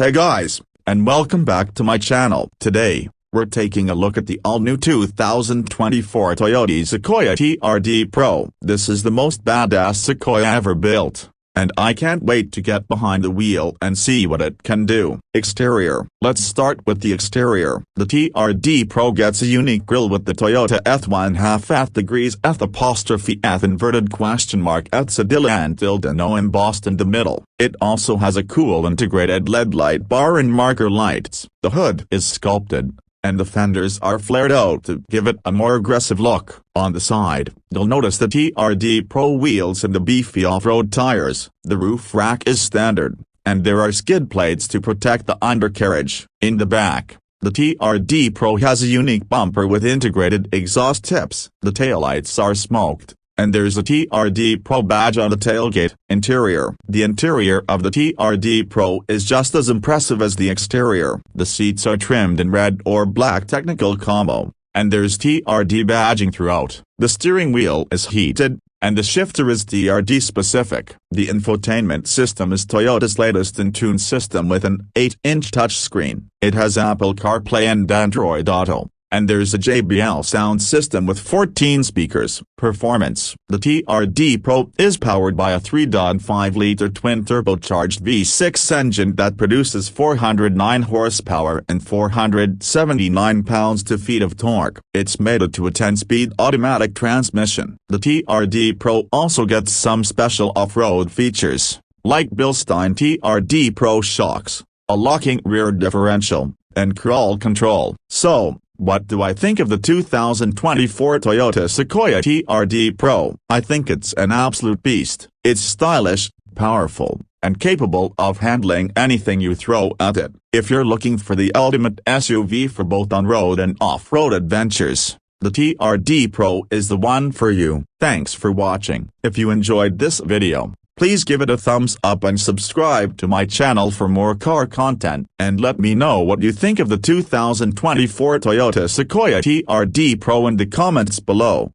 Hey guys, and welcome back to my channel. Today, we're taking a look at the all-new 2024 Toyota Sequoia Trd Pro. This is the most badass Sequoia ever built, and I can't wait to get behind the wheel and see what it can do. Exterior. Let's start with the exterior. The TRD Pro gets a unique grille with the Toyota Eth degrees Eth inverted question mark Eth and tilde no embossed in the middle. It also has a cool integrated LED light bar and marker lights. The hood is sculpted, and the fenders are flared out to give it a more aggressive look. On the side, you'll notice the TRD Pro wheels and the beefy off-road tires. The roof rack is standard, and there are skid plates to protect the undercarriage. In the back, the TRD Pro has a unique bumper with integrated exhaust tips. The taillights are smoked, and there's a TRD Pro badge on the tailgate. Interior. The interior of the TRD Pro is just as impressive as the exterior. The seats are trimmed in red or black technical combo, and there's TRD badging throughout. The steering wheel is heated, and the shifter is TRD specific. The infotainment system is Toyota's latest in-tune system with an 8-inch touchscreen. It has Apple CarPlay and Android Auto, and there's a JBL sound system with 14 speakers. Performance. The TRD Pro is powered by a 3.5-liter twin-turbocharged V6 engine that produces 409 horsepower and 479 pounds-feet of torque. It's mated to a 10-speed automatic transmission. The TRD Pro also gets some special off-road features, like Bilstein TRD Pro shocks, a locking rear differential, and crawl control. So, what do I think of the 2024 Toyota Sequoia Trd Pro? I think it's an absolute beast. It's stylish, powerful, and capable of handling anything you throw at it. If you're looking for the ultimate SUV for both on-road and off-road adventures, the Trd Pro is the one for you. Thanks for watching. If you enjoyed this video, please give it a thumbs up and subscribe to my channel for more car content. And let me know what you think of the 2024 Toyota Sequoia Trd Pro in the comments below.